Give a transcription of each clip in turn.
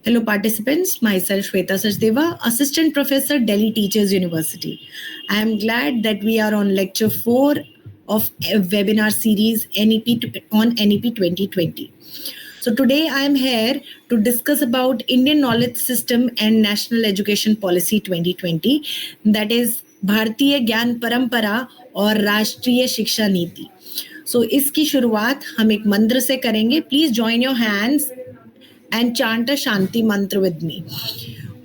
Hello participants, myself Shweta Sachdeva, Assistant Professor, Delhi Teachers University. I am glad that we are on lecture 4 of a webinar series on NEP 2020. So today I am here to discuss about Indian Knowledge System and National Education Policy 2020, that is भारतीय ज्ञान परंपरा और राष्ट्रीय शिक्षा नीति. So इसकी शुरुआत हम एक मंत्र से करेंगे. Please join your hands and chant a Shanti mantra with me.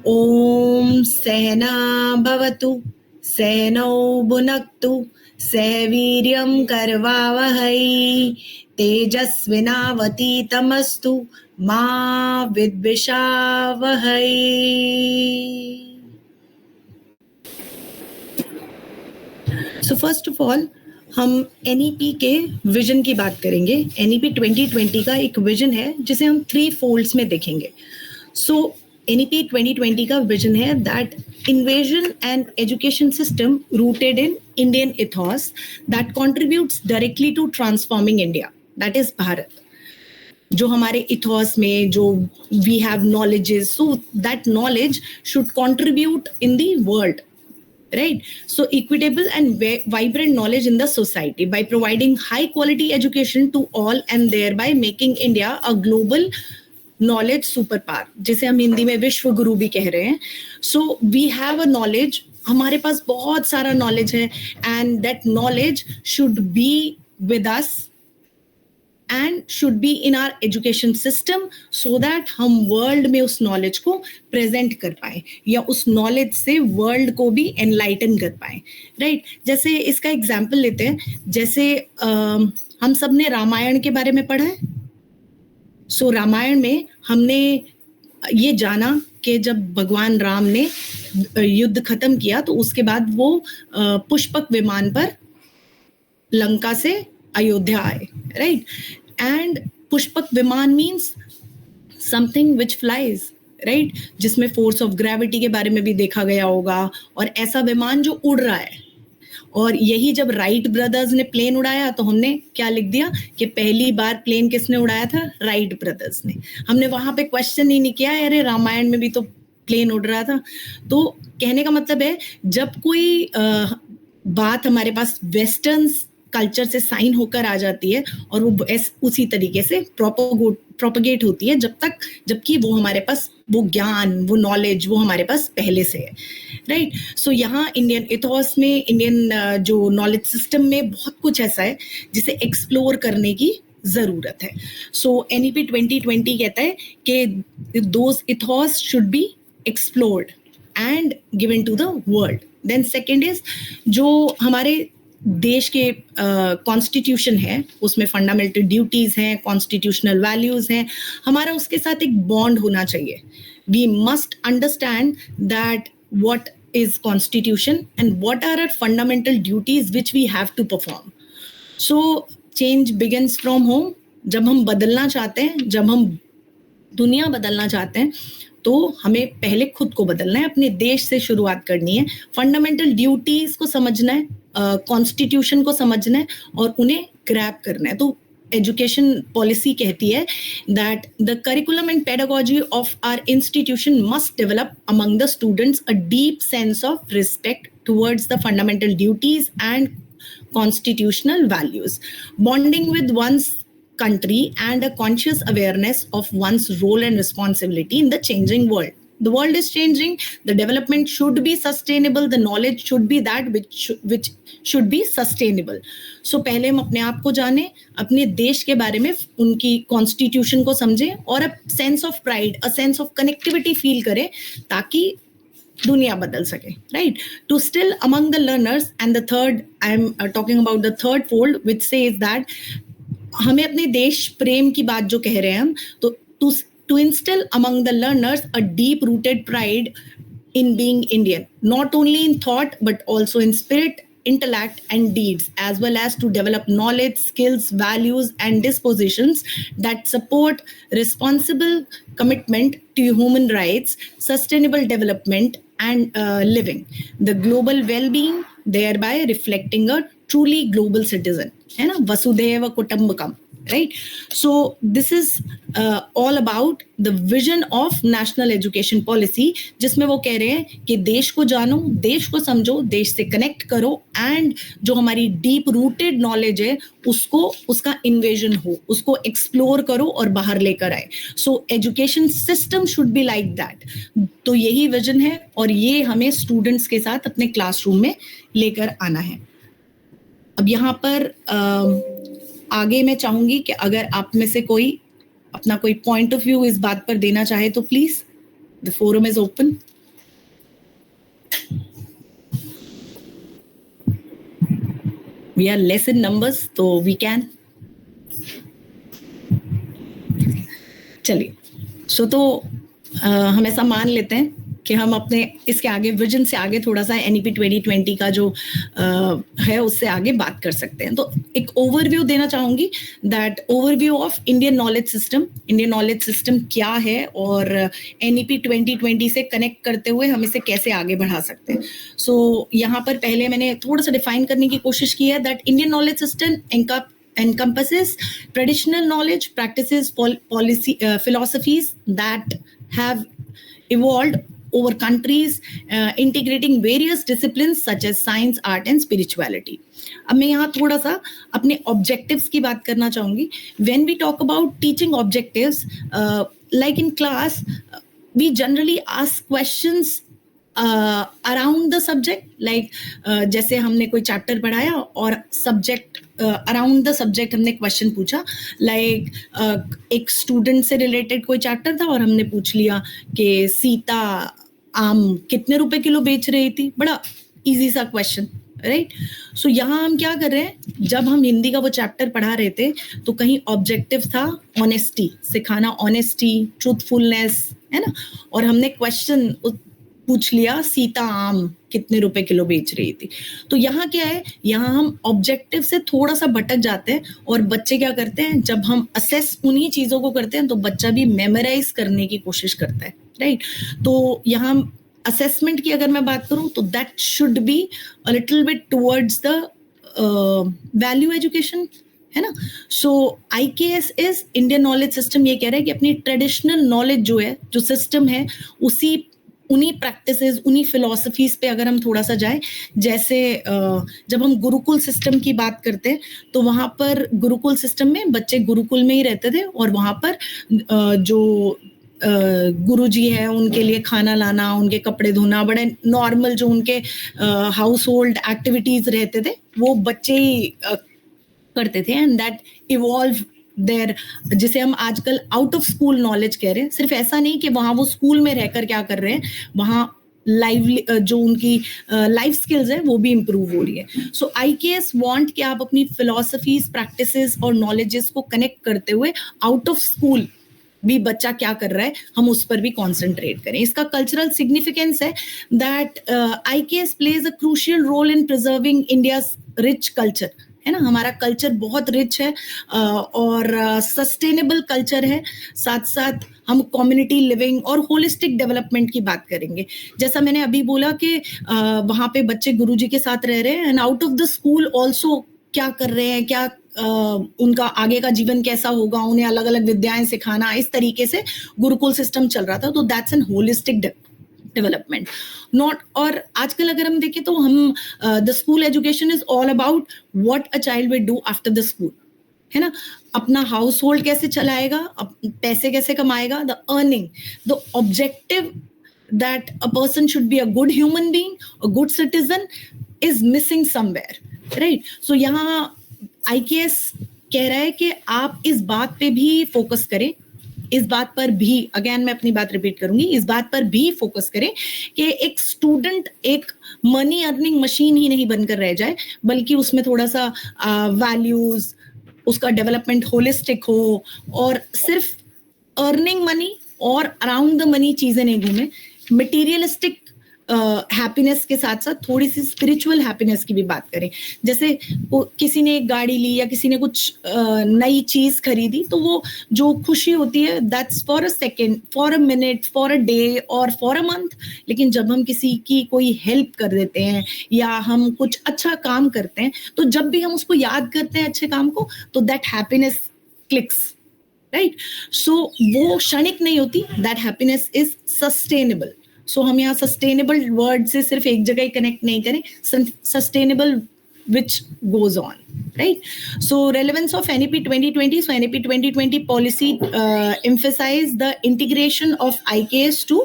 Om Sehna Bhavatu Sehnau Bhunaktu Sehviryam Karvavahai Tejasvinavati Tamastu Ma Vidvishavahai. So first of all, हम NEP के विजन की बात करेंगे. NEP 2020 का एक विजन है जिसे हम 3 फोल्ड्स में देखेंगे. सो NEP 2020 का विजन है that invasion and education system rooted in Indian ethos that contributes directly to transforming India, that is Bharat. जो हमारे ethos में जो we have knowledges, so that knowledge should contribute in the world. Right? So equitable and vibrant knowledge in the society by providing high quality education to all and thereby making India a global knowledge superpower, जिसे हम हिंदी में विश्व गुरु भी कह रहे हैं. So we have a knowledge, हमारे पास बहुत सारा knowledge है and that knowledge should be with us and should be in our education system so that हम वर्ल्ड में उस नॉलेज को प्रेजेंट कर पाए या उस नॉलेज से वर्ल्ड को भी एनलाइटन कर पाए. राइट? जैसे इसका एग्जांपल लेते हैं. जैसे हम सब ने रामायण के बारे में पढ़ा है. सो रामायण में हमने ये जाना कि जब भगवान राम ने युद्ध खत्म किया तो उसके बाद वो पुष्पक विमान पर लंका से अयोध्या आए. राइट? एंड पुष्पक विमान means something which flies. Right? जिसमें फोर्स ऑफ ग्रेविटी के बारे में भी देखा गया होगा और ऐसा विमान जो उड़ रहा है. और यही जब राइट ब्रदर्स ने प्लेन उड़ाया तो हमने क्या लिख दिया कि पहली बार प्लेन किसने उड़ाया था? राइट ब्रदर्स ने. हमने वहां पे क्वेश्चन ही नहीं किया अरे रामायण में भी तो प्लेन उड़ रहा था. तो कहने का मतलब है जब कोई बात हमारे पास वेस्टर्न कल्चर से साइन होकर आ जाती है और वो उसी तरीके से प्रोपगेट होती है जबकि वो हमारे पास वो ज्ञान वो नॉलेज वो हमारे पास पहले से है. राइट? सो यहाँ इंडियन इथॉस में इंडियन जो नॉलेज सिस्टम में बहुत कुछ ऐसा है जिसे एक्सप्लोर करने की जरूरत है. सो NEP 2020 कहता है कि those ethos should be explored and given to the world. Then second is जो हमारे देश के कॉन्स्टिट्यूशन है उसमें फंडामेंटल ड्यूटीज हैं, कॉन्स्टिट्यूशनल वैल्यूज हैं. हमारा उसके साथ एक बॉन्ड होना चाहिए. We must understand that what is constitution and what are our fundamental duties which we have to perform. So change begins from home. जब हम बदलना चाहते हैं, जब हम दुनिया बदलना चाहते हैं तो हमें पहले खुद को बदलना है, अपने देश से शुरुआत करनी है. फंडामेंटल ड्यूटीज को समझना है, कॉन्स्टिट्यूशन को समझना है और उन्हें ग्रैब करना है. तो एजुकेशन पॉलिसी कहती है that the curriculum and pedagogy of our institution must develop among the students a deep sense of respect towards the fundamental duties and constitutional values, bonding with one's country and a conscious awareness of one's role and responsibility in the changing world. The world is changing. The development should be sustainable. The knowledge should be that which should be sustainable. So पहले हम अपने आप को जाने, अपने देश के बारे में उनकी कॉन्स्टिट्यूशन को समझें और a sense of pride, a sense of connectivity feel करें ताकि दुनिया बदल सके. Right? To still among the learners and the third I am talking about the third fold which says that हमें अपने देश प्रेम की बात जो कह रहे हैं हम, तो to instil among the learners a deep rooted pride in being Indian, not only in thought but also in spirit, intellect and deeds, as well as to develop knowledge, skills, values and dispositions that support responsible commitment to human rights, sustainable development and living the global well-being, thereby reflecting a truly global citizen. है ना? वसुधैव कुटुंबकम. right? So this is all about the vision of national education policy, जिसमें वो कह रहे हैं कि देश को जानो, देश को समझो, देश से कनेक्ट करो, एंड जो हमारी डीप रूटेड नॉलेज है उसको, उसका इन्वेजन हो, उसको एक्सप्लोर करो और बाहर लेकर आए. So education system should be like that. तो यही विजन है और ये हमें स्टूडेंट्स के साथ अपने क्लासरूम में लेकर आना है. अब यहाँ पर आगे मैं चाहूंगी कि अगर आप में से कोई अपना कोई पॉइंट ऑफ व्यू इस बात पर देना चाहे तो please, the forum is open. We are less in numbers तो वी कैन. चलिए, सो तो हम ऐसा मान लेते हैं कि हम अपने इसके आगे विजन से आगे थोड़ा सा NEP 2020 का जो है उससे आगे बात कर सकते हैं. तो एक ओवरव्यू देना चाहूंगी, that overview of Indian knowledge system. Indian knowledge system क्या है और NEP 2020 से कनेक्ट करते हुए हम इसे कैसे आगे बढ़ा सकते हैं. सो यहाँ पर पहले मैंने थोड़ा सा डिफाइन करने की कोशिश की है, that Indian knowledge system encompasses traditional knowledge, practices, policy, philosophies that have evolved over countries, integrating various disciplines such as science, art and spirituality. अब मैं यहाँ थोड़ा सा अपने objectives की बात करना चाहूँगी. When we talk about teaching objectives, like in class, we generally ask questions around the subject, like जैसे हमने कोई चैप्टर पढ़ाया और सब्जेक्ट अराउंड द सब्जेक्ट हमने क्वेश्चन पूछा. लाइक एक स्टूडेंट से रिलेटेड कोई चैप्टर था और हमने पूछ लिया कि सीता आम कितने रुपए किलो बेच रही थी. बड़ा इजी सा क्वेश्चन, राइट? सो यहाँ हम क्या कर रहे हैं, जब हम हिंदी का वो चैप्टर पढ़ा रहे थे तो कहीं ऑब्जेक्टिव था ऑनेस्टी, सिखाना ऑनेस्टी, ट्रूथफुलनेस, है ना, और हमने क्वेश्चन पूछ लिया सीता आम कितने रुपए किलो बेच रही थी. तो यहाँ क्या है, यहाँ हम ऑब्जेक्टिव से थोड़ा सा भटक जाते हैं और बच्चे क्या करते हैं, जब हम असेस उन्हीं चीजों को करते हैं तो बच्चा भी मेमोराइज करने की कोशिश करता है, राइट? तो यहाँ असेसमेंट की अगर मैं बात करूं तो that should be a little bit towards the value education, है ना. सो IKS is Indian knowledge system ये कह रहा है कि अपनी ट्रेडिशनल नॉलेज जो है, जो सिस्टम है, उन्हीं प्रैक्टिसेस, उन्हीं फिलॉसफीज पे अगर हम थोड़ा सा जाएं, जैसे जब हम गुरुकुल सिस्टम की बात करते हैं तो वहाँ पर गुरुकुल सिस्टम में बच्चे गुरुकुल में ही रहते थे और वहाँ पर जो गुरुजी है उनके लिए खाना लाना, उनके कपड़े धोना, बड़े नॉर्मल जो उनके हाउस होल्ड एक्टिविटीज रहते थे वो बच्चे ही करते थे. एंड दैट इवॉल्व देयर, जिसे हम आजकल आउट ऑफ स्कूल नॉलेज कह रहे हैं. सिर्फ ऐसा नहीं कि वहां वो स्कूल में रहकर क्या कर रहे हैं, वहां लाइव जो उनकी लाइफ स्किल्स है वो भी इंप्रूव हो रही है. सो IKS वांट कि आप अपनी फिलॉसफीज, प्रैक्टिसेस और नॉलेजेस को कनेक्ट करते हुए आउट ऑफ स्कूल भी बच्चा क्या कर रहा है हम उस पर भी कॉन्सेंट्रेट करें. इसका कल्चरल सिग्निफिकेंस है that IKS plays a crucial role in preserving India's rich culture, है ना. हमारा कल्चर बहुत रिच है और सस्टेनेबल कल्चर है. साथ साथ हम कम्युनिटी लिविंग और होलिस्टिक डेवलपमेंट की बात करेंगे. जैसा मैंने अभी बोला कि वहां पे बच्चे गुरुजी के साथ रह रहे हैं and out of the school also क्या कर रहे हैं, क्या उनका आगे का जीवन कैसा होगा, उन्हें अलग अलग विद्याएं सिखाना, इस तरीके से गुरुकुल सिस्टम चल रहा था. तो that's an holistic development not. और आजकल अगर हम देखें तो हम the school education is all about what a child will do after the school, है ना. अपना हाउस होल्ड कैसे चलाएगा, पैसे कैसे कमाएगा, the earning, the objective that a person should be a good human being, a good citizen is missing somewhere, right. So यहाँ IKS कह रहा है कि आप इस बात पे भी फोकस करें, इस बात पर भी, अगेन मैं अपनी बात रिपीट करूंगी, इस बात पर भी फोकस करें कि एक स्टूडेंट एक मनी अर्निंग मशीन ही नहीं बनकर रह जाए, बल्कि उसमें थोड़ा सा वैल्यूज, उसका डेवलपमेंट होलिस्टिक हो और सिर्फ अर्निंग मनी और अराउंड द मनी चीजें नहीं घूमे. मटीरियलिस्टिक हैप्पीनेस के साथ साथ थोड़ी सी स्पिरिचुअल हैप्पीनेस की भी बात करें. जैसे किसी ने एक गाड़ी ली या किसी ने कुछ नई चीज खरीदी तो वो जो खुशी होती है that's for a second, for a minute, for a day और फॉर अ मंथ. लेकिन जब हम किसी की कोई हेल्प कर देते हैं या हम कुछ अच्छा काम करते हैं तो जब भी हम उसको याद करते हैं अच्छे काम को तो दैट हैप्पीनेस क्लिक्स, राइट? सो वो क्षणिक नहीं होती, दैट हैप्पीनेस इज सस्टेनेबल. सो हम यहाँ सस्टेनेबल वर्ड से सिर्फ एक जगह ही कनेक्ट नहीं करें, sustainable which goes on, right? So relevance of NEP 2020. So NEP 2020 policy emphasize the integration of IKS to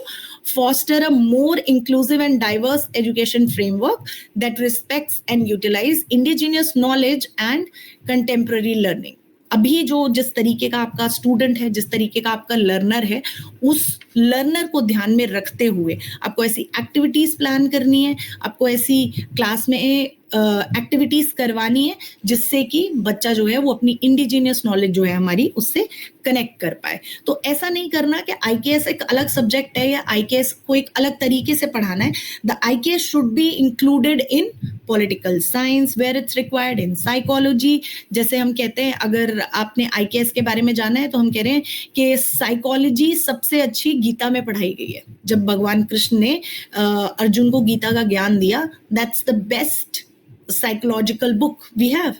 foster a more inclusive and diverse education framework that respects and utilize indigenous knowledge and contemporary learning. अभी जो जिस तरीके का आपका student है, जिस तरीके का आपका लर्नर है, उस लर्नर को ध्यान में रखते हुए आपको ऐसी एक्टिविटीज प्लान करनी है, आपको ऐसी क्लास में एक्टिविटीज करवानी है जिससे कि बच्चा जो है वो अपनी इंडिजिनियस नॉलेज जो है हमारी उससे कनेक्ट कर पाए. तो ऐसा नहीं करना कि आईकेएस एक अलग सब्जेक्ट है या आईकेएस को एक अलग तरीके से पढ़ाना है. The IKS should be included in political science where it's required, in psychology. जैसे हम कहते हैं, अगर आपने आईकेएस के बारे में जाना है तो हम कह रहे हैं कि साइकोलॉजी सबसे अच्छी गीता में पढ़ाई गई है. जब भगवान कृष्ण ने अर्जुन को गीता का ज्ञान दिया, that's the best psychological book we have,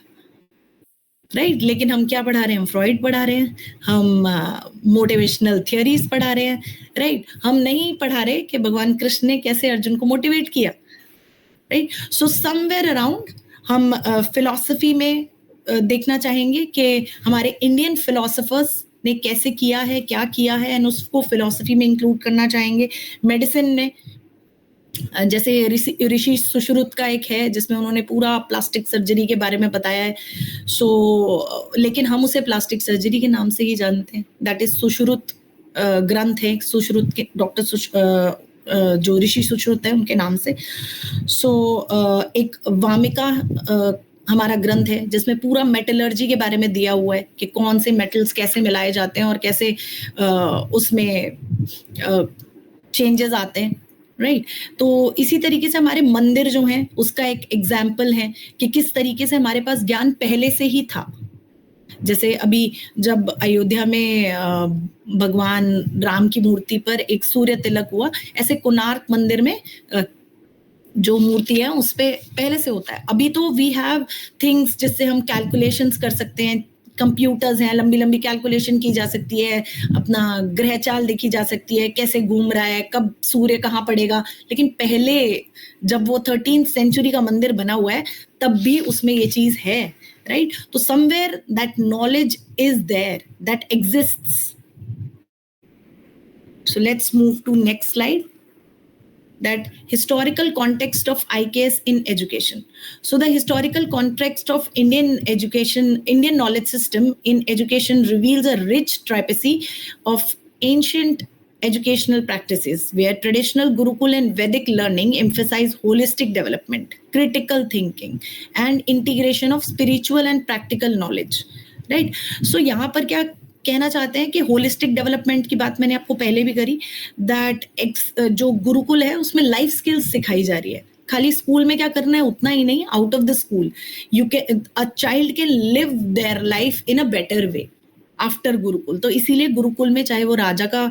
right? लेकिन हम क्या पढ़ा रहे हैं? हम फ्रॉइड पढ़ा रहे हैं, हम मोटिवेशनल थियरीज पढ़ा रहे हैं, राइट? हम नहीं पढ़ा रहे कि भगवान कृष्ण ने कैसे अर्जुन को मोटिवेट किया, राइट? सो समवेयर अराउंड हम फिलॉसफी में देखना चाहेंगे कि हमारे इंडियन फिलोसोफर्स ने कैसे किया है, क्या किया है, एंड उसको फिलॉसफी में इंक्लूड करना चाहेंगे. मेडिसिन में जैसे ऋषि सुश्रुत का एक है जिसमें उन्होंने पूरा प्लास्टिक सर्जरी के बारे में बताया है. सो लेकिन हम उसे प्लास्टिक सर्जरी के नाम से ही जानते हैं. दैट इज सुश्रुत ग्रंथ है, सुश्रुत के डॉक्टर जो ऋषि सुश्रुत है उनके नाम से. सो एक वामिका हमारा ग्रंथ है जिसमें पूरा मेटलर्जी के बारे में दिया हुआ है कि कौन से मेटल्स कैसे मिलाए जाते हैं और कैसे उसमें चेंजेस आते हैं, राइट? तो इसी तरीके से हमारे मंदिर जो हैं उसका एक एग्जाम्पल है कि किस तरीके से हमारे पास ज्ञान पहले से ही था. जैसे अभी जब अयोध्या में भगवान राम की मूर्ति पर एक सूर्य तिलक हुआ, ऐसे कोणार्क मंदिर में जो मूर्ति है उस पे पहले से होता है. अभी तो वी हैव थिंग्स जिससे हम कैलकुलेशंस कर सकते हैं, कंप्यूटर्स हैं, लंबी लंबी कैलकुलेशन की जा सकती है, अपना ग्रह चाल देखी जा सकती है, कैसे घूम रहा है, कब सूर्य कहाँ पड़ेगा. लेकिन पहले जब वो 13th सेंचुरी का मंदिर बना हुआ है तब भी उसमें ये चीज है, राइट? तो somewhere that knowledge is there, that exists. So let's move to next slide. That historical context of IKS in education. So the historical context of Indian knowledge system in education reveals a rich tapestry of ancient educational practices where traditional Gurukul and Vedic learning emphasize holistic development, critical thinking, and integration of spiritual and practical knowledge, right? So यहाँ पर क्या कहना चाहते हैं कि holistic development की बात मैंने आपको पहले भी करी. दैट जो गुरुकुल है उसमें लाइफ स्किल्स सिखाई जा रही है. खाली स्कूल में क्या करना है उतना ही नहीं, out of the school you can, a child can live their life in a better way after Gurukul. तो इसीलिए गुरुकुल में चाहे वो राजा का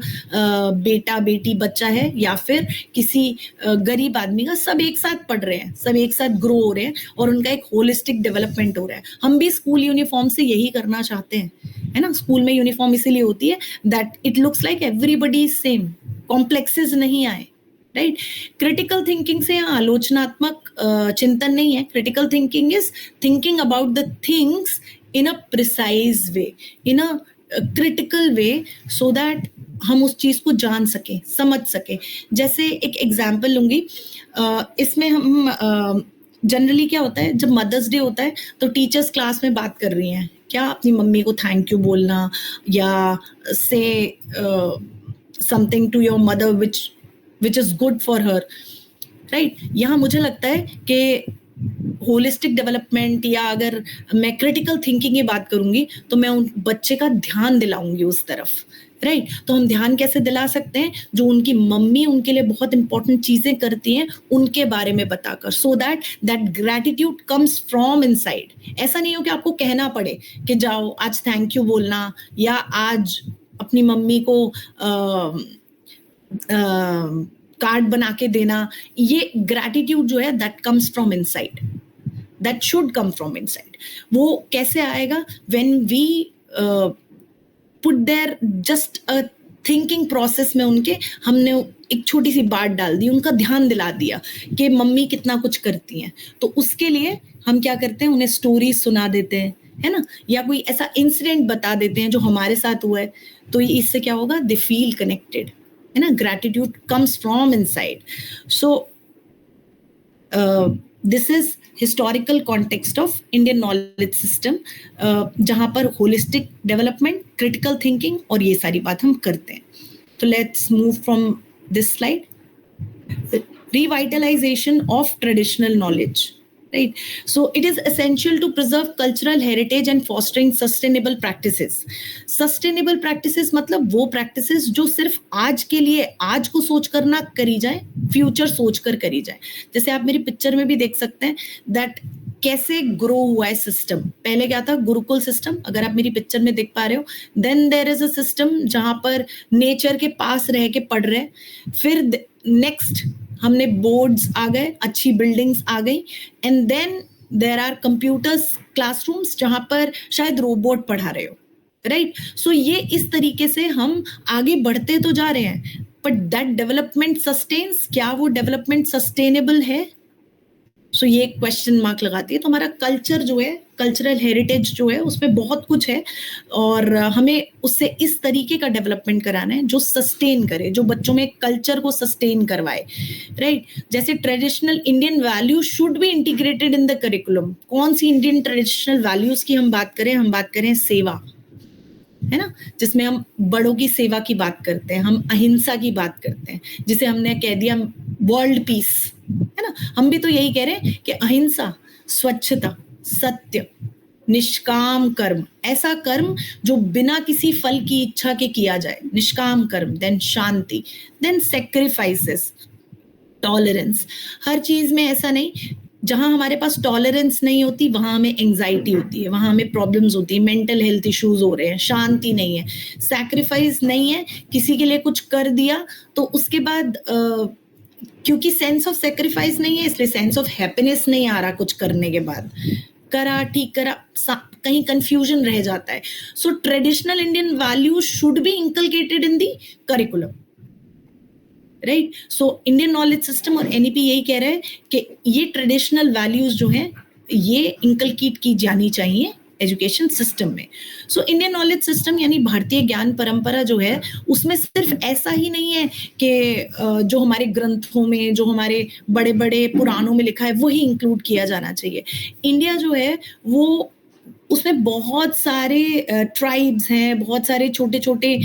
बेटा बेटी बच्चा है या फिर किसी गरीब आदमी का, सब एक साथ पढ़ रहे हैं, सब एक साथ ग्रो हो रहे हैं और उनका एक होलिस्टिक डेवलपमेंट हो रहा है. हम भी स्कूल यूनिफॉर्म से यही करना चाहते हैं, है ना? स्कूल में यूनिफॉर्म इसीलिए होती है that it looks like everybody same, complexes नहीं आए, राइट? क्रिटिकल थिंकिंग से यहाँ आलोचनात्मक चिंतन नहीं है. Critical thinking is thinking about the things in a precise way, in a critical way, so that हम उस चीज को जान सके, समझ सके. जैसे एक एग्जाम्पल लूंगी, इसमें हम जनरली क्या होता है जब मदर्स डे होता है तो टीचर्स क्लास में बात कर रही हैं, क्या अपनी मम्मी को थैंक यू बोलना या say something to your mother which is good for her, right? यहाँ मुझे लगता है कि होलिस्टिक डेवलपमेंट या अगर मैं क्रिटिकल थिंकिंग की बात करूंगी तो मैं उन बच्चे का ध्यान दिलाऊंगी उस तरफ, राइट? तो हम ध्यान कैसे दिला सकते हैं? जो उनकी मम्मी उनके लिए बहुत इंपॉर्टेंट चीजें करती हैं उनके बारे में बताकर, so that gratitude comes from inside. ऐसा नहीं हो कि आपको कहना पड़े कि जाओ आज थैंक यू बोलना या आज अपनी मम्मी को कार्ड बना के देना. ये ग्रैटिट्यूड जो है that comes from inside, that should come from inside. वो कैसे आएगा? When we put there just a thinking process में उनके हमने एक छोटी सी बात डाल दी, उनका ध्यान दिला दिया कि मम्मी कितना कुछ करती हैं। तो उसके लिए हम क्या करते हैं, उन्हें स्टोरीज सुना देते हैं, है ना, या कोई ऐसा इंसिडेंट बता देते हैं जो हमारे साथ हुआ है। तो इससे क्या होगा, दे फील कनेक्टेड, है ना, gratitude comes from inside. So this is historical context of Indian knowledge system, जहां पर होलिस्टिक डेवलपमेंट, क्रिटिकल थिंकिंग और ये सारी बात हम करते हैं। तो let's move from this slide, revitalization of traditional knowledge, right? So it is essential to preserve cultural heritage and fostering sustainable practices. Sustainable practices मतलब वो practices जो सिर्फ आज के लिए, आज को सोच कर ना करी जाए, फ्यूचर सोच कर करी जाए। जैसे आप मेरी पिक्चर में भी देख सकते हैं दैट कैसे ग्रो हुआ है सिस्टम। पहले क्या था, गुरुकुल सिस्टम, अगर आप मेरी पिक्चर में देख पा रहे हो, then there is a system जहां पर नेचर के पास रह के पढ़ रहे, फिर नेक्स्ट हमने बोर्ड्स आ गए, अच्छी बिल्डिंग्स आ गई, and then there are computers classrooms जहां पर शायद रोबोट पढ़ा रहे हो, राइट? सो ये इस तरीके से हम आगे बढ़ते तो जा रहे हैं, बट दैट डेवलपमेंट सस्टेन्स, क्या वो डेवलपमेंट सस्टेनेबल है? सो ये एक क्वेश्चन मार्क लगाती है। तो हमारा कल्चर जो है, कल्चरल हेरिटेज जो है, उसमें बहुत कुछ है और हमें उससे इस तरीके का डेवलपमेंट कराना है जो सस्टेन करे, जो बच्चों में कल्चर को सस्टेन करवाए, राइट? जैसे traditional Indian values should be integrated in the curriculum. कौन सी इंडियन ट्रेडिशनल वैल्यूज की हम बात करें? हम बात करें सेवा, है ना, जिसमें हम बड़ों की सेवा की बात करते हैं, हम अहिंसा की बात करते हैं, जिसे हमने कह दिया वर्ल्ड पीस, है ना। हम भी तो यही कह रहे हैं कि अहिंसा, स्वच्छता, सत्य, निष्काम कर्म, ऐसा कर्म जो बिना किसी फल की इच्छा के किया जाए, निष्काम कर्म, देन शांति, देन सेक्रीफाइसेस, टॉलरेंस। हर चीज में ऐसा नहीं, जहां हमारे पास टॉलरेंस नहीं होती वहां हमें एंजाइटी होती है, वहां हमें प्रॉब्लम्स होती है, मेंटल हेल्थ इश्यूज हो रहे हैं, शांति नहीं है, सैक्रिफाइस नहीं है, किसी के लिए कुछ कर दिया तो उसके बाद क्योंकि सेंस ऑफ सैक्रिफाइस नहीं है इसलिए सेंस ऑफ हैप्पीनेस नहीं आ रहा कुछ करने के बाद, करा ठीक करा, कहीं कंफ्यूजन रह जाता है। So traditional Indian values should be inculcated in the curriculum, right? So Indian knowledge system और एनईपी यही कह रहे हैं कि ये ट्रेडिशनल वैल्यूज जो हैं ये इंकलकेट की जानी चाहिए एजुकेशन सिस्टम में। सो इंडियन नॉलेज सिस्टम यानी भारतीय ज्ञान परंपरा जो है, उसमें सिर्फ ऐसा ही नहीं है कि जो हमारे ग्रंथों में, जो हमारे बड़े बड़े पुराणों में लिखा है वही इंक्लूड किया जाना चाहिए। इंडिया जो है वो, उसमें बहुत सारे ट्राइब्स हैं, बहुत सारे छोटे छोटे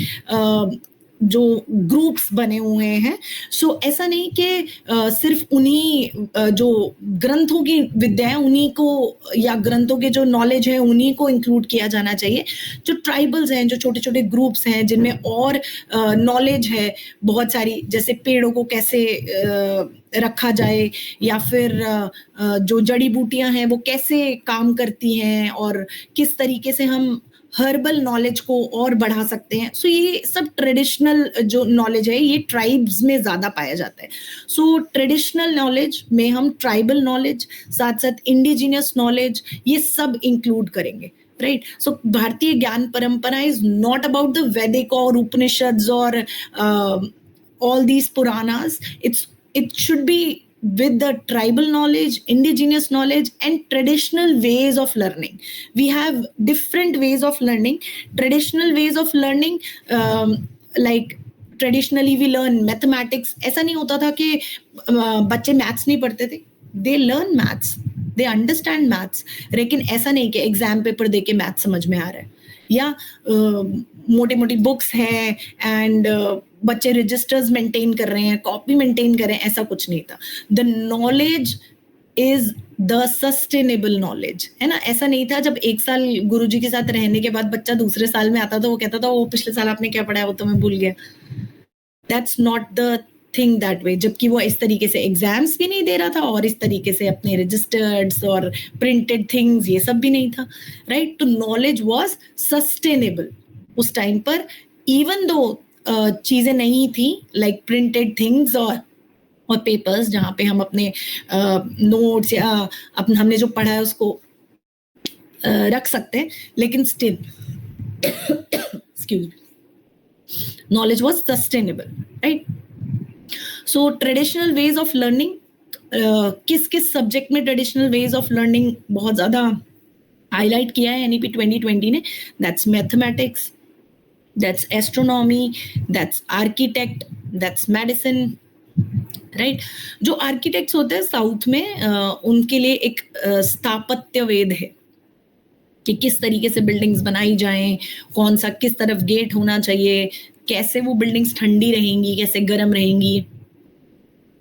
जो ग्रुप्स बने हुए हैं। सो ऐसा नहीं कि सिर्फ उन्हीं जो ग्रंथों की विद्या है उन्हीं को, या ग्रंथों के जो नॉलेज है उन्हीं को इंक्लूड किया जाना चाहिए। जो ट्राइबल्स हैं, जो छोटे छोटे ग्रुप्स हैं जिनमें और नॉलेज है बहुत सारी, जैसे पेड़ों को कैसे रखा जाए, या फिर जो जड़ी बूटियां हैं वो कैसे काम करती हैं, और किस तरीके से हम हर्बल नॉलेज को और बढ़ा सकते हैं। सो ये सब ट्रेडिशनल जो नॉलेज है ये ट्राइब्स में ज्यादा पाया जाता है। सो ट्रेडिशनल नॉलेज में हम ट्राइबल नॉलेज, साथ साथ इंडिजिनियस नॉलेज, ये सब इंक्लूड करेंगे, राइट? सो भारतीय ज्ञान परंपरा इज नॉट अबाउट द वैदिक और उपनिषद्स और all these Puranas. It should be with the tribal knowledge, indigenous knowledge, and traditional ways of learning. We have different ways of learning. Traditional ways of learning, like traditionally we learn mathematics. ऐसा नहीं होता था कि बच्चे maths नहीं पढ़ते थे, they learn maths, they understand maths, लेकिन ऐसा नहीं कि एग्जाम पेपर देके मैथ्स समझ में आ रहा है, या मोटी मोटी बुक्स हैं एंड बच्चे रजिस्टर्स मेंटेन कर रहे हैं, कॉपी मेंटेन कर रहे हैं, ऐसा कुछ नहीं था। The knowledge is the sustainable knowledge, है ना। ऐसा नहीं था जब एक साल गुरुजी के साथ रहने के बाद बच्चा दूसरे साल में आता था, वो कहता था वो पिछले साल आपने क्या पढ़ाया वो तो मैं भूल गया। That's not the thing that way. जबकि वो इस तरीके से एग्जाम्स भी नहीं दे रहा था और इस तरीके से अपने रजिस्टर्ड्स और प्रिंटेड थिंग्स ये सब भी नहीं था, राइट? तो नॉलेज वाज सस्टेनेबल उस टाइम पर, इवन दो चीजें नहीं थी लाइक प्रिंटेड थिंग्स और पेपर्स जहाँ पे हम अपने नोट्स या हमने जो पढ़ा है उसको रख सकते हैं, लेकिन still knowledge was sustainable, right? So traditional ways of learning, किस किस सब्जेक्ट में ट्रेडिशनल वेज ऑफ लर्निंग बहुत ज्यादा हाईलाइट किया है एनईपी 2020 ने? That's mathematics, that's astronomy, that's architect, that's medicine, right? जो आर्किटेक्ट्स होते हैं साउथ में, उनके लिए एक स्थापत्य वेद है कि किस तरीके से बिल्डिंग्स बनाई जाएं, कौन सा किस तरफ गेट होना चाहिए, कैसे वो बिल्डिंग्स ठंडी रहेंगी, कैसे गर्म रहेंगी।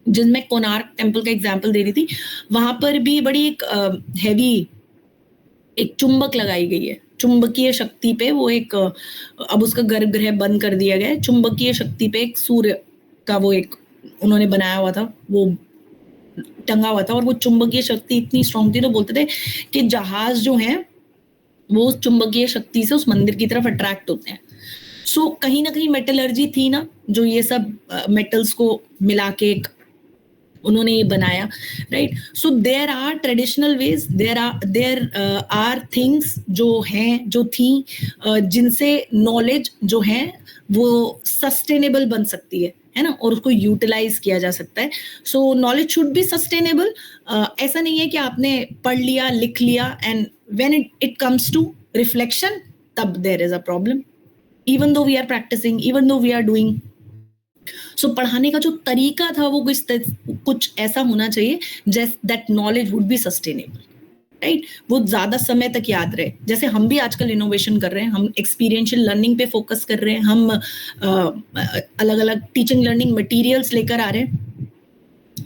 जिनमें कोणार्क टेम्पल का एग्जाम्पल दे रही थी, वहां पर भी बड़ी एक हैवी एक चुंबक लगाई गई है, चुंबकीय शक्ति पे वो एक, अब उसका गर्भगृह बंद कर दिया गया है, चुंबकीय शक्ति पे एक सूर्य का वो एक उन्होंने बनाया हुआ था, वो टंगा हुआ था, और वो चुंबकीय शक्ति इतनी स्ट्रॉन्ग थी तो बोलते थे कि जहाज जो है वो उस चुंबकीय शक्ति से उस मंदिर की तरफ अट्रैक्ट होते हैं। सो कहीं ना कहीं मेटलर्जी थी ना, जो ये सब मेटल्स को मिला के एक उन्होंने ये बनाया, right? So there are traditional ways, there are things जो हैं, जो थी, जिनसे नॉलेज जो है वो सस्टेनेबल बन सकती है ना, और उसको यूटिलाइज किया जा सकता है। So knowledge should be sustainable. ऐसा नहीं है कि आपने पढ़ लिया, लिख लिया, and when it comes to reflection, तब there is a problem, even though we are practicing, even though we are doing. So पढ़ाने का जो तरीका था वो कुछ ऐसा होना चाहिए that knowledge would be sustainable, right? वो ज्यादा समय तक याद रहे। जैसे हम भी आजकल इनोवेशन कर रहे हैं, हम एक्सपीरियंशियल लर्निंग पे फोकस कर रहे हैं, हम अलग अलग टीचिंग लर्निंग मटेरियल्स लेकर आ रहे हैं,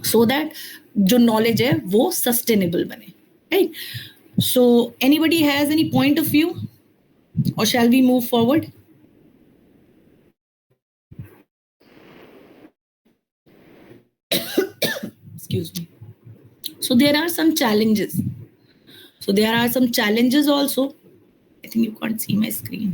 सो दैट जो नॉलेज है वो सस्टेनेबल बने, right? So anybody has any point of view, और shall we move forward? Excuse me. So there are some challenges. Also. I think you can't see my screen.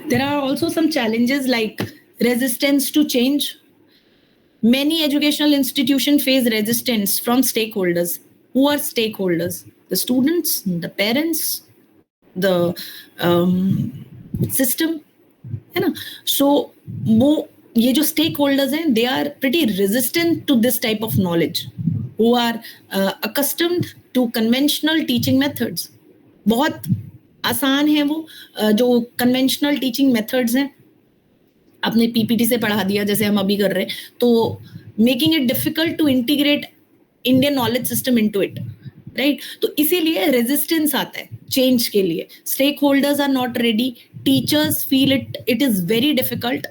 There are also some challenges like resistance to change. Many educational institutions face resistance from stakeholders. Who are stakeholders? The students, the parents, the system, है ना? So वो ये जो stakeholders हैं, they are pretty resistant to this type of knowledge, who are accustomed to conventional teaching methods. बहुत आसान है वो जो conventional teaching methods हैं, आपने पीपीटी से पढ़ा दिया जैसे हम अभी कर रहे हैं, तो making it difficult to integrate Indian knowledge system into it, right? तो इसीलिए रेजिस्टेंस आता है चेंज के लिए। Stakeholders are not ready, teachers feel it is very difficult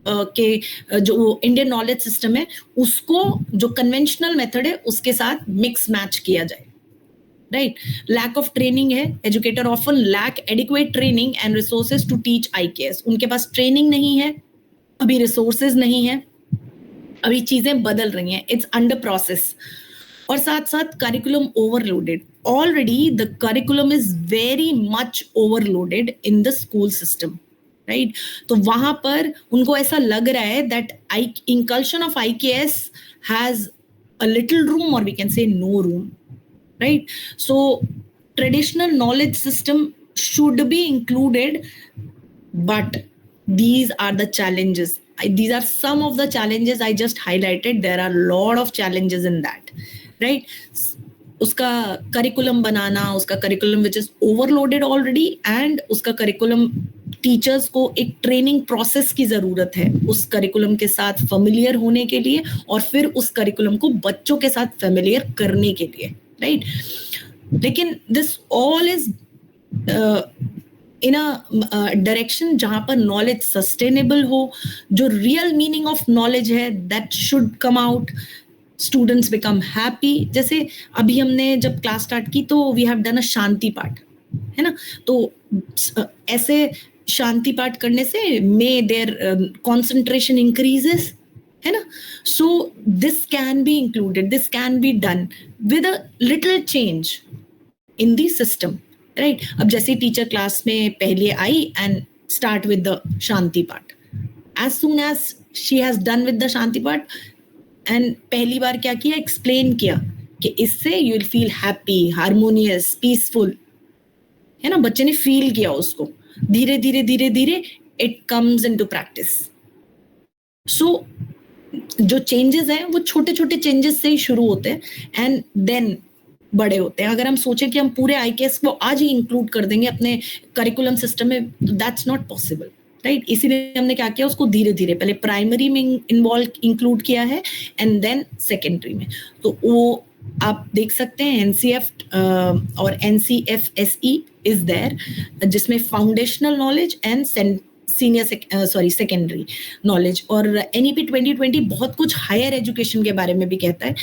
कि जो इंडियन नॉलेज सिस्टम है उसको जो कन्वेंशनल मेथड है उसके साथ मिक्स मैच किया जाए, राइट? लैक ऑफ ट्रेनिंग है, educator often lack adequate training and resources to teach IKS। उनके पास ट्रेनिंग नहीं है, अभी रिसोर्सेज नहीं है, अभी चीजें बदल रही हैं, इट्स अंडर प्रोसेस। और साथ साथ curriculum overloaded, already the curriculum is very much overloaded in the school system, right? तो वहां पर उनको ऐसा लग रहा है that inclusion of IKS has a little room, और we can say no room, right? So traditional knowledge system should be included, but these are the challenges. These are some of the challenges I just highlighted. There are a lot of challenges in that, right? उसका curriculum बनाना, उसका curriculum which is overloaded already, and उसका curriculum teachers को एक training process की जरूरत है उस curriculum के साथ फेमिलियर होने के लिए, और फिर उस करिकुलम को बच्चों के साथ फेमिलियर करने के लिए, राइट? लेकिन this all is in a direction जहां पर नॉलेज सस्टेनेबल हो, जो रियल मीनिंग ऑफ नॉलेज है that should come out, students become happy. जैसे अभी हमने जब क्लास स्टार्ट की तो वी हैव डन अ शांति पाठ, है ना? तो ऐसे शांति पाठ करने से मे देयर कंसंट्रेशन इंक्रीजेस, है ना? So this can be included, this can be done with a little change in the system, right? अब जैसे टीचर क्लास में पहले आई and start with the shanti path, as soon as she has done with the shanti path and पहली बार क्या किया, explain किया कि इससे you will feel happy, harmonious, peaceful, है ना. बच्चे ने फील किया उसको. धीरे धीरे धीरे धीरे इट कम्स इनटू प्रैक्टिस. सो जो चेंजेस हैं वो छोटे छोटे चेंजेस से ही शुरू होते हैं एंड देन बड़े होते हैं. अगर हम सोचें कि हम पूरे IKS को आज ही इंक्लूड कर देंगे अपने करिकुलम सिस्टम में, दैट्स नॉट पॉसिबल, राइट. इसीलिए हमने क्या किया, उसको धीरे धीरे पहले प्राइमरी में इंक्लूड किया है एंड देन सेकेंडरी में. तो वो आप देख सकते हैं NCF और NCFSE इज देयर, जिसमें foundational knowledge and secondary knowledge. और NEP 2020 बहुत कुछ हायर एजुकेशन के बारे में भी कहता है.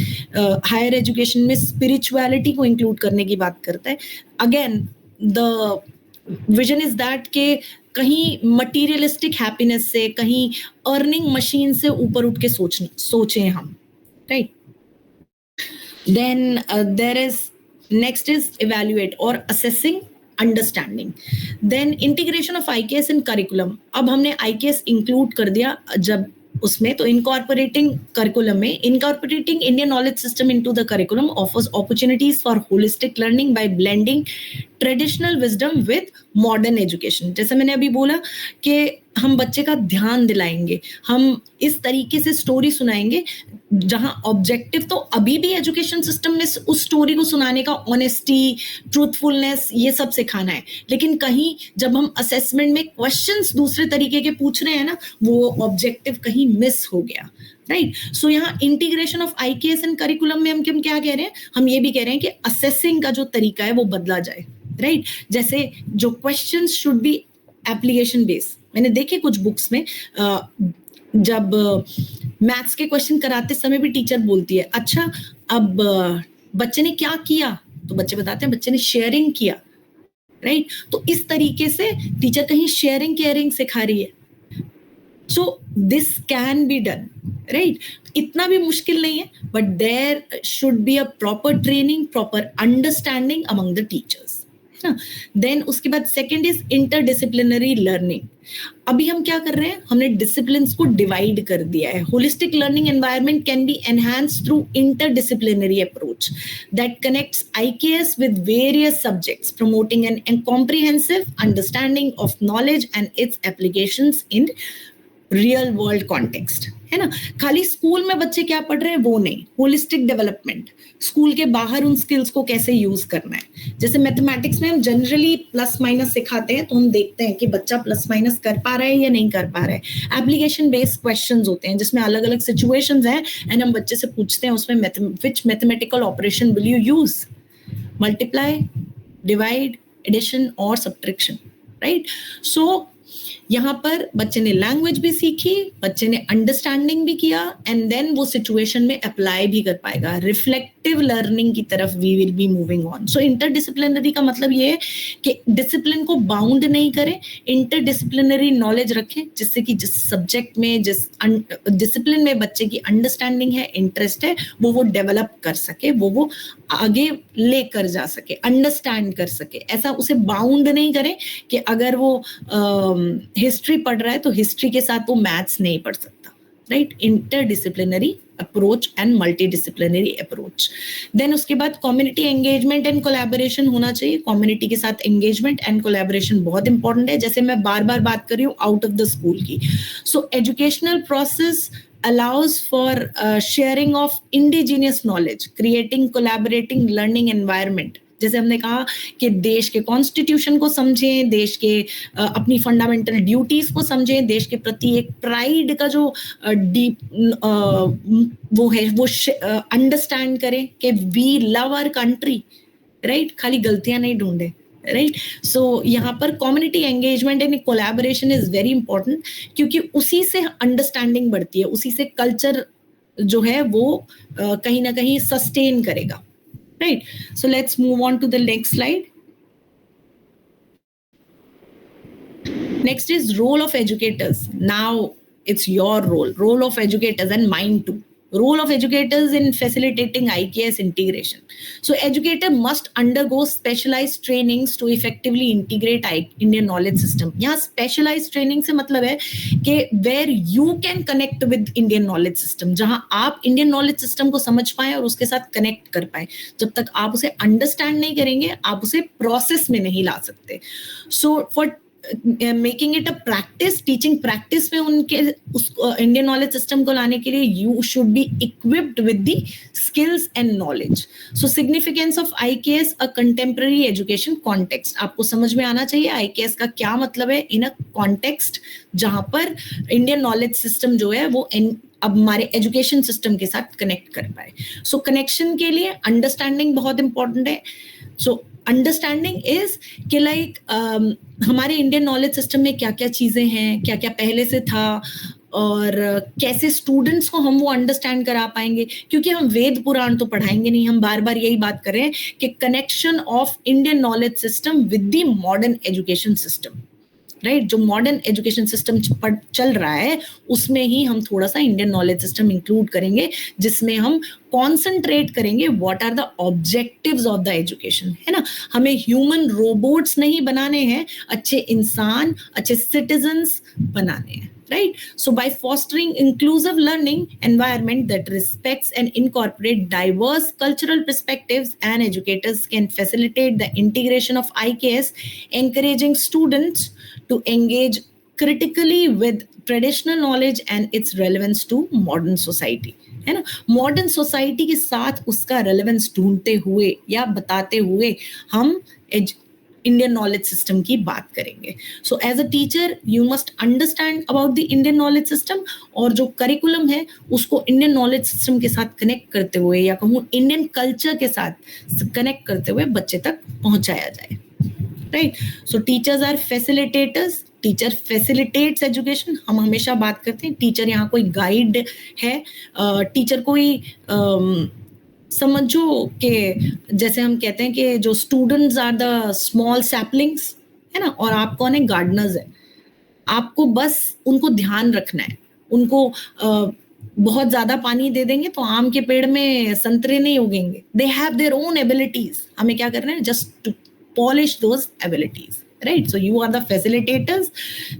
हायर एजुकेशन में स्पिरिचुअलिटी को इंक्लूड करने की बात करता है. Again the vision is that के कहीं मटीरियलिस्टिक हैप्पीनेस से, कहीं अर्निंग मशीन से ऊपर उठ के सोचें हम, right. Then there is next is evaluate और assessing, understanding. Then integration of IKS in curriculum. अब हमने IKS इंक्लूड कर दिया जब उसमें, तो इनकॉर्पोरेटिंग करिकुलम में, incorporating Indian knowledge system into the curriculum offers opportunities for holistic learning by blending traditional wisdom with modern education. जैसे मैंने अभी बोला कि हम बच्चे का ध्यान दिलाएंगे, हम इस तरीके से स्टोरी सुनाएंगे जहां ऑब्जेक्टिव तो अभी भी एजुकेशन सिस्टम में उस स्टोरी को सुनाने का ऑनेस्टी, ट्रूथफुलनेस, ये सब सिखाना है. लेकिन कहीं जब हम असेसमेंट में क्वेश्चंस दूसरे तरीके के पूछ रहे हैं ना, वो ऑब्जेक्टिव कहीं मिस हो गया, राइट. सो यहाँ integration of IKS in curriculum में हम क्या कह रहे हैं, हम ये भी कह रहे हैं कि असेसिंग का जो तरीका है वो बदला जाए, राइट. जैसे जो questions should be application based. मैंने देखे कुछ बुक्स में जब मैथ्स के क्वेश्चन कराते समय भी टीचर बोलती है, अच्छा अब बच्चे ने क्या किया, तो बच्चे बताते हैं बच्चे ने शेयरिंग किया, राइट. तो इस तरीके से टीचर कहीं शेयरिंग केयरिंग सिखा रही है. So this can be done, right. इतना भी मुश्किल नहीं है, but there should be a proper training, proper understanding among the teachers. Then उसके बाद सेकेंड इज इंटरडिसिप्लिनरी लर्निंग. अभी हम क्या कर रहे हैं, हमने डिसिप्लिन्स को डिवाइड कर दिया है. Holistic learning environment can be enhanced through interdisciplinary approach that connects IKS with various subjects, promoting an comprehensive understanding of knowledge and its applications in real world context, है ना. खाली स्कूल में बच्चे क्या पढ़ रहे हैं वो नहीं, होलिस्टिक डेवलपमेंट, स्कूल के बाहर उन स्किल्स को कैसे यूज करना है. जैसे मैथमेटिक्स में हम जनरली प्लस माइनस सिखाते हैं, तो हम देखते हैं कि बच्चा प्लस माइनस कर पा रहा है या नहीं कर पा रहा है. एप्लीकेशन बेस्ड क्वेश्चंस होते हैं जिसमें अलग अलग सिचुएशंस हैं एंड हम बच्चे से पूछते हैं उसमें which mathematical operation will you use, multiply, divide, addition और सब्ट्रैक्शन, राइट. सो यहाँ पर बच्चे ने लैंग्वेज भी सीखी, बच्चे ने अंडरस्टैंडिंग भी किया एंड देन वो सिचुएशन में अप्लाई भी कर पाएगा. रिफ्लेक्टिव लर्निंग की तरफ we will be moving on. So interdisciplinary का मतलब ये है कि डिसिप्लिन को बाउंड नहीं करें, इंटरडिसिप्लिनरी नॉलेज रखें, जिससे कि जिस सब्जेक्ट में, जिस डिसिप्लिन में बच्चे की अंडरस्टैंडिंग है, इंटरेस्ट है, वो डेवलप कर सके, वो आगे लेकर जा सके, अंडरस्टैंड कर सके. ऐसा उसे बाउंड नहीं करें कि अगर वो हिस्ट्री पढ़ रहा है तो हिस्ट्री के साथ वो मैथ्स नहीं पढ़ सकता, right. Interdisciplinary approach and multidisciplinary approach. Then उसके बाद कम्युनिटी एंगेजमेंट एंड कोलैबोरेशन होना चाहिए. कम्युनिटी के साथ एंगेजमेंट एंड कोलैबोरेशन बहुत इंपॉर्टेंट है. जैसे मैं बार बार बात कर रही हूँ आउट ऑफ द स्कूल की. So educational process allows for sharing of indigenous knowledge, creating collaborating learning environment. जैसे हमने कहा कि देश के कॉन्स्टिट्यूशन को समझें, देश के अपनी फंडामेंटल ड्यूटीज को समझें, देश के प्रति एक प्राइड का जो डीप वो है वो अंडरस्टैंड करें कि we love our country, right. खाली गलतियां नहीं ढूंढे, राइट. सो यहाँ पर community engagement and collaboration is very important, क्योंकि उसी से अंडरस्टैंडिंग बढ़ती है, उसी से कल्चर जो है वो कहीं ना कहीं सस्टेन करेगा, right. So let's move on to the next slide. Next is role of educators. Now it's your role of educators and mine too, Role of educators in facilitating IKS integration. So educator must undergo specialized trainings to effectively integrate Indian knowledge system. यहाँ specialized training से मतलब है कि where you can connect with Indian knowledge system, जहां आप Indian knowledge system को समझ पाए और उसके साथ connect कर पाए. जब तक आप उसे understand नहीं करेंगे, आप उसे process में नहीं ला सकते. So for making it a practice, teaching practice में उनके उस इंडियन नॉलेज सिस्टम को लाने के लिए you should be equipped with the skills and knowledge. So significance of IKS a contemporary education context. आपको समझ में आना चाहिए आईकेएस का क्या मतलब है इन अ कॉन्टेक्स्ट जहां पर इंडियन नॉलेज सिस्टम जो है वो अब हमारे एजुकेशन सिस्टम के साथ कनेक्ट कर पाए. सो कनेक्शन के लिए अंडरस्टैंडिंग बहुत इंपॉर्टेंट है. सो अंडरस्टैंडिंग इज कि लाइक हमारे इंडियन नॉलेज सिस्टम में क्या क्या चीजें हैं, क्या क्या पहले से था और कैसे स्टूडेंट्स को हम वो अंडरस्टैंड करा पाएंगे. क्योंकि हम वेद पुराण तो पढ़ाएंगे नहीं, हम बार बार यही बात कर रहे हैं कि connection of Indian knowledge system with the modern education system, right. जो मॉडर्न एजुकेशन सिस्टम चल रहा है उसमें ही हम थोड़ा सा इंडियन नॉलेज सिस्टम इंक्लूड करेंगे, जिसमें हम कॉन्सेंट्रेट करेंगे what are the objectives of the education, है ना. हमें ह्यूमन रोबोट्स नहीं बनाने हैं, अच्छे इंसान, अच्छे सिटीजन्स बनाने हैं, right? So by fostering inclusive learning environment that respects and incorporate diverse cultural perspectives, and educators can facilitate the integration of IKS, encouraging students to engage critically with traditional knowledge and its relevance to modern society, है ना. Modern society के साथ उसका relevance ढूंढते हुए या बताते हुए हम इंडियन नॉलेज सिस्टम की बात करेंगे. So as a teacher you must understand about the Indian knowledge system, और जो करिकुलम है उसको इंडियन नॉलेज सिस्टम के साथ कनेक्ट करते हुए या कहूँ इंडियन कल्चर के साथ कनेक्ट करते हुए बच्चे तक पहुंचाया जाए, right. So teachers are facilitators. Teacher facilitates education. हम हमेशा बात करते हैं टीचर यहाँ कोई गाइड है. टीचर कोई समझो कि जैसे हम कहते हैं कि जो students are the small saplings, है ना, और आप कौन है, गार्डनर्स है. आपको बस उनको ध्यान रखना है. उनको बहुत ज्यादा पानी दे देंगे तो आम के पेड़ में संतरे नहीं उगेंगे. They have their own abilities. हमें क्या करना है, just to polish those abilities, right. So you are the facilitators.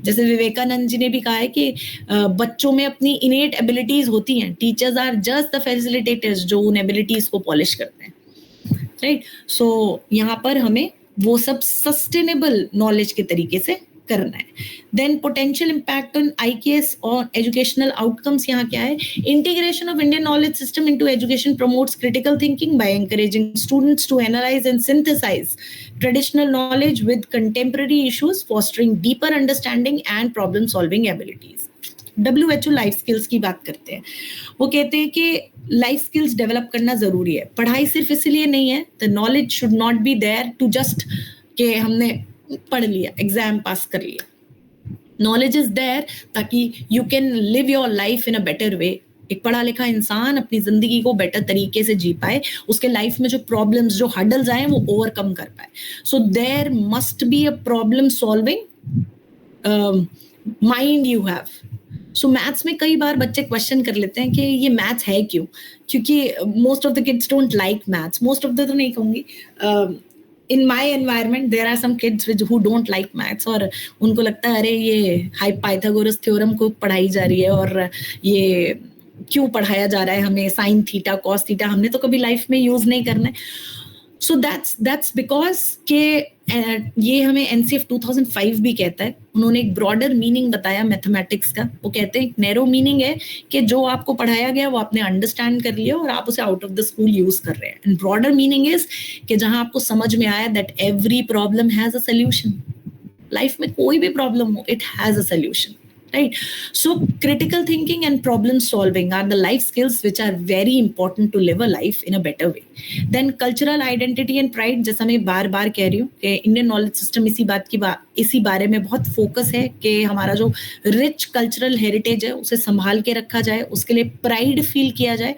जैसे विवेकानंद जी ने भी कहा है कि बच्चों में अपनी इनेट एबिलिटीज होती हैं. Teachers are just the facilitators जो उन एबिलिटीज को पॉलिश करते हैं, राइट. सो यहाँ पर हमें वो सब सस्टेनेबल नॉलेज के तरीके से करना है. Then potential impact on IKS और एजुकेशनल आउटकम्स यहाँ क्या है. Integration of Indian knowledge system into education promotes critical thinking by encouraging students to analyse and synthesise traditional knowledge with contemporary issues, fostering deeper understanding and problem solving abilities. WHO life skills की बात करते हैं. वो कहते हैं कि life skills develop करना जरूरी है. पढ़ाई सिर्फ इसलिए नहीं है. The knowledge should not be there to just कि हमने पढ़ लिया, एग्जाम पास कर लिया. नॉलेज इज देयर ताकि you can live your life in a better way. एक पढ़ा लिखा इंसान अपनी जिंदगी को बेटर तरीके से जी पाए, उसके लाइफ में जो प्रॉब्लम्स, जो हर्डल्स आए वो ओवरकम कर पाए. So there must be a problem solving mind you have. So maths में कई बार बच्चे क्वेश्चन कर लेते हैं कि ये मैथ्स है क्यों, क्योंकि most of the kids don't like maths. Most of the तो नहीं कहूंगी, in my environment there are some kids who don't like maths, और उनको लगता है अरे ये पाइथागोरस थ्योरम को पढ़ाई जा रही है और ये क्यों पढ़ाया जा रहा है हमें, साइन थीटा कॉस थीटा हमने तो कभी लाइफ में यूज नहीं करना है. सो दैट्स बिकॉज के ये हमें एनसीएफ 2005 भी कहता है. उन्होंने एक ब्रॉडर मीनिंग बताया मैथमेटिक्स का. वो कहते हैं एक नैरो मीनिंग है कि जो आपको पढ़ाया गया वो आपने अंडरस्टैंड कर लिया और आप उसे out of the school use कर रहे हैं. एंड ब्रॉडर मीनिंग इज कि जहां आपको समझ में आया that every problem has a solution. Life में कोई भी प्रॉब्लम हो, it has a solution, right? So critical thinking and problem solving are the life skills which are very important to live a life in a better way. Then cultural identity and pride, जैसा मैं बार बार कह रही हूँ कि Indian knowledge system इसी बारे में बहुत फोकस है कि हमारा जो रिच कल्चरल हेरिटेज है उसे संभाल के रखा जाए, उसके लिए प्राइड फील किया जाए.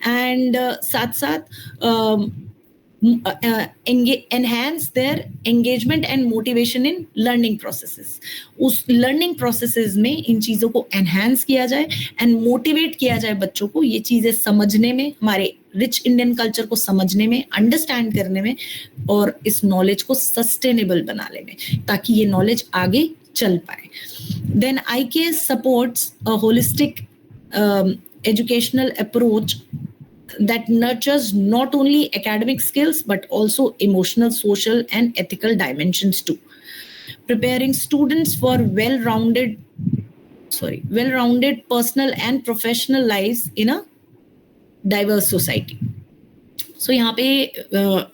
एंड साथ साथ enhance their engagement and motivation in learning processes. उस learning processes में इन चीज़ों को enhance किया जाए and motivate किया जाए बच्चों को ये चीज़ें समझने में, हमारे rich Indian culture को समझने में, understand करने में और इस knowledge को sustainable बनाने में, ताकि ये knowledge आगे चल पाए. Then IKS supports a holistic educational approach that nurtures not only academic skills but also emotional, social and ethical dimensions too, preparing students for well-rounded personal and professional lives in a diverse society. सो यहाँ पे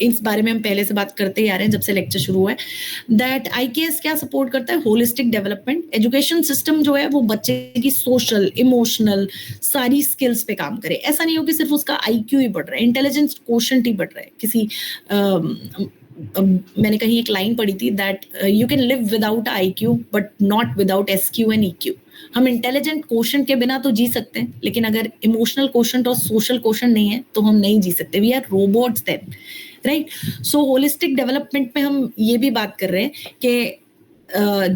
इस बारे में हम पहले से बात करते ही आ रहे हैं जब से लेक्चर शुरू हुआ है, दैट IKS क्या सपोर्ट करता है, होलिस्टिक डेवलपमेंट. एजुकेशन सिस्टम जो है वो बच्चे की सोशल, इमोशनल सारी स्किल्स पे काम करे. ऐसा नहीं हो कि सिर्फ उसका IQ ही बढ़ रहा है, इंटेलिजेंस कोशेंट ही बढ़ रहा है. किसी मैंने कहीं एक लाइन पढ़ी थी that you can live without IQ but not without SQ and EQ. हम इंटेलिजेंट कोशेंट के बिना तो जी सकते हैं, लेकिन अगर इमोशनल कोशेंट और सोशल कोशेंट नहीं है तो हम नहीं जी सकते. We are robots then, right. So holistic development में हम ये भी बात कर रहे हैं कि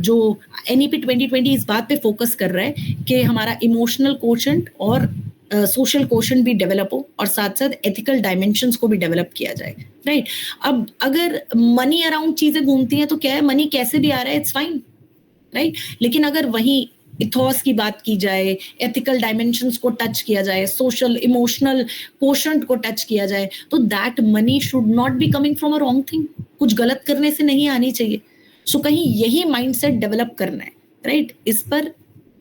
जो NEP 2020 इस बात पे फोकस कर रहा है कि हमारा इमोशनल कोशेंट और सोशल कोशेंट भी डेवलप हो और साथ साथ एथिकल डायमेंशंस को भी डेवलप किया जाए, राइट. अब अगर मनी अराउंड चीजें घूमती हैं तो क्या है, मनी कैसे भी आ रहा है, इट्स फाइन, राइट. लेकिन अगर वही इथॉस की बात की जाए, एथिकल डायमेंशंस को टच किया जाए, सोशल इमोशनल कोशेंट को टच किया जाए, तो that money should not be coming from a wrong thing. कुछ गलत करने से नहीं आनी चाहिए. सो कहीं यही माइंडसेट डेवलप करना है, राइट. इस पर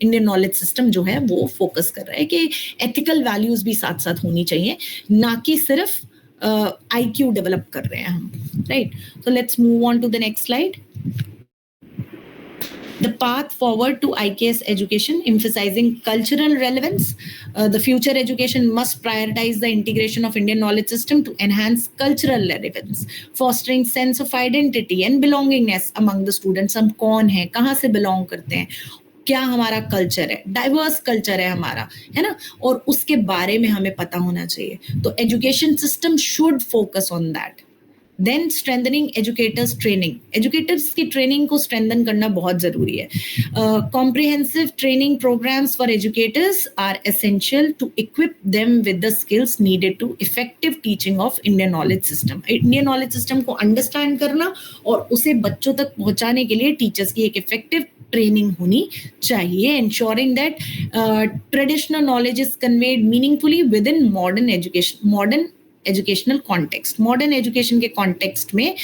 इंडियन नॉलेज सिस्टम जो है वो फोकस कर रहा है कि एथिकल वैल्यूज भी साथ साथ होनी चाहिए, ना कि सिर्फ IQ डेवलप कर रहे हैं हम, right. So let's move on to the next slide. The path forward to IKS education, emphasizing cultural relevance. The future education must prioritize the integration of Indian knowledge system to enhance cultural relevance, fostering sense of identity and belongingness among the students. हम कौन हैं, कहाँ से belong करते हैं, क्या हमारा culture है, डाइवर्स कल्चर है हमारा, है ना, और उसके बारे में हमें पता होना चाहिए. तो education system should focus on that. Then strengthening educators training. Educators की ट्रेनिंग को स्ट्रेंथन करना बहुत जरूरी है. Comprehensive training programmes for educators are essential to equip them with the skills needed to effective teaching of Indian knowledge system. Indian knowledge system को understand करना और उसे बच्चों तक पहुंचाने के लिए टीचर्स की एक इफेक्टिव ट्रेनिंग होनी चाहिए, ensuring that traditional knowledge is conveyed meaningfully within modern educational context. Modern education के कॉन्टेक्स्ट में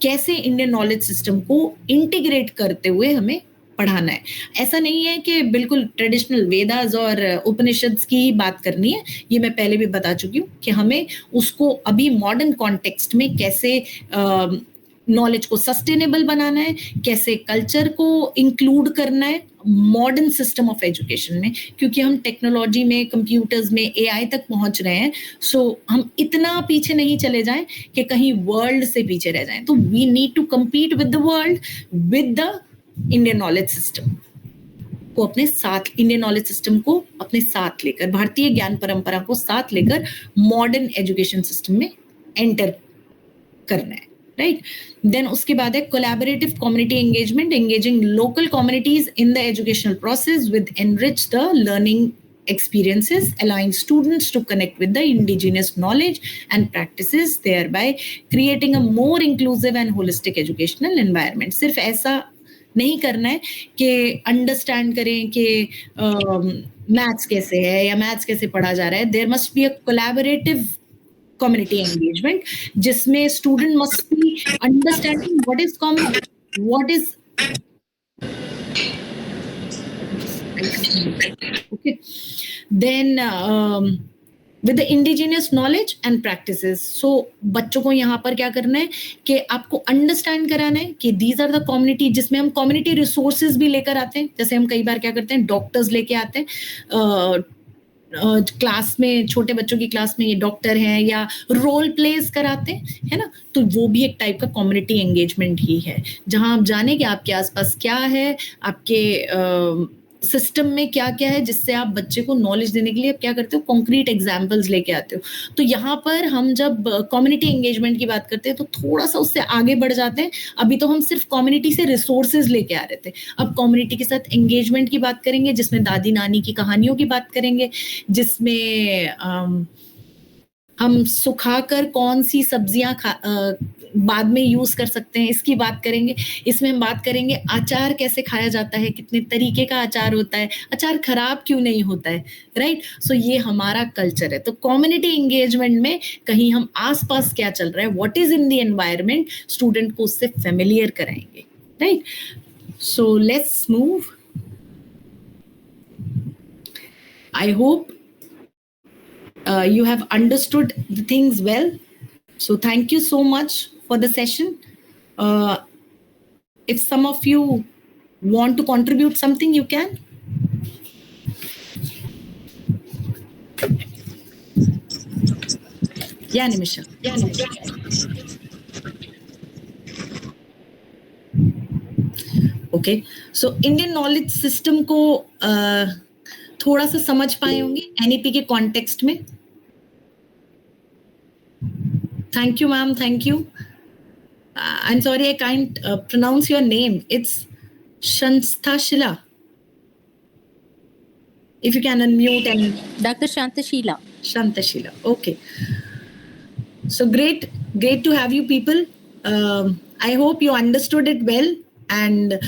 कैसे इंडियन नॉलेज सिस्टम को इंटीग्रेट करते हुए हमें पढ़ाना है. ऐसा नहीं है कि बिल्कुल ट्रेडिशनल वेदास और उपनिषद्स की ही बात करनी है, ये मैं पहले भी बता चुकी हूँ कि हमें उसको अभी मॉडर्न कॉन्टेक्स्ट में कैसे नॉलेज को सस्टेनेबल बनाना है, कैसे कल्चर को इंक्लूड करना है मॉडर्न सिस्टम ऑफ एजुकेशन में, क्योंकि हम टेक्नोलॉजी में, कंप्यूटर्स में, AI तक पहुंच रहे हैं. सो हम इतना पीछे नहीं चले जाएं कि कहीं वर्ल्ड से पीछे रह जाएं. तो we need to compete with the world with the Indian knowledge system को अपने साथ, इंडियन नॉलेज सिस्टम को अपने साथ लेकर, भारतीय ज्ञान परंपरा को साथ लेकर मॉडर्न एजुकेशन सिस्टम में एंटर करना है, राइट. देन उसके बाद है collaborative community engagement, engaging local communities in the educational process with enrich the learning experiences, allowing students to connect with the indigenous knowledge and practices, thereby creating a more inclusive and holistic educational environment. सिर्फ ऐसा नहीं करना है कि understand करें कि maths कैसे है या मैथ्स कैसे पढ़ा जा रहा है. There must be a collaborative community engagement जिसमें student must be understanding what is common, what is okay. Then with the indigenous knowledge and practices. So बच्चों को यहाँ पर क्या करना है कि आपको अंडरस्टैंड कराना है कि these are the community, जिसमें हम community resources भी लेकर आते हैं. जैसे हम कई बार क्या करते हैं, डॉक्टर्स लेके आते हैं क्लास में, छोटे बच्चों की क्लास में ये डॉक्टर हैं, या रोल प्लेस कराते हैं, है ना. तो वो भी एक टाइप का कम्युनिटी एंगेजमेंट ही है, जहां आप जाने कि आपके आसपास क्या है, आपके सिस्टम में क्या क्या है जिससे आप बच्चे को नॉलेज देने के लिए आप क्या करते हो, कॉन्क्रीट एग्जाम्पल्स लेके आते हो। तो यहाँ पर हम जब कम्युनिटी एंगेजमेंट की बात करते हैं तो थोड़ा सा उससे आगे बढ़ जाते हैं। अभी तो हम सिर्फ कम्युनिटी से रिसोर्सेज लेके आ रहे थे, अब कम्युनिटी के साथ एंगेजमेंट की बात करेंगे, जिसमें दादी नानी की कहानियों की बात करेंगे, जिसमें हम सुखाकर कौन सी सब्जियां बाद में यूज कर सकते हैं इसकी बात करेंगे। इसमें हम बात करेंगे अचार कैसे खाया जाता है, कितने तरीके का अचार होता है, अचार खराब क्यों नहीं होता है, राइट। सो ये हमारा कल्चर है। तो कम्युनिटी एंगेजमेंट में कहीं हम आसपास क्या चल रहा है, what is in the environment, student को उससे फेमिलियर कराएंगे, right. So let's move. I hope you have understood the things well. So thank you so much for the session. If some of you want to contribute something, you can. Yeah, Nimisha. Okay. So Indian knowledge system को थोड़ा सा समझ पाए होंगे NEP के context में। Thank you, ma'am. Thank you. I'm sorry, I can't pronounce your name. It's Shanthashila. If you can unmute and... Dr. Shantashila. Shantashila. Okay. So great to have you people. I hope you understood it well. And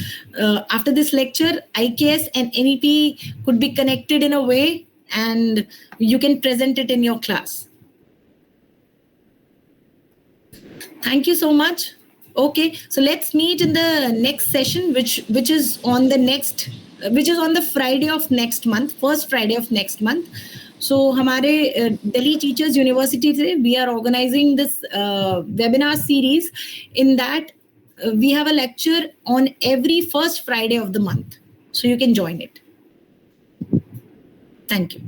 after this lecture, IKS and NEP could be connected in a way and you can present it in your class. Thank you so much. Okay, so let's meet in the next session, which is on the Friday of next month, first Friday of next month. So हमारे Delhi Teachers University से we are organizing this webinar series. In that we have a lecture on every first Friday of the month, so you can join it. Thank you.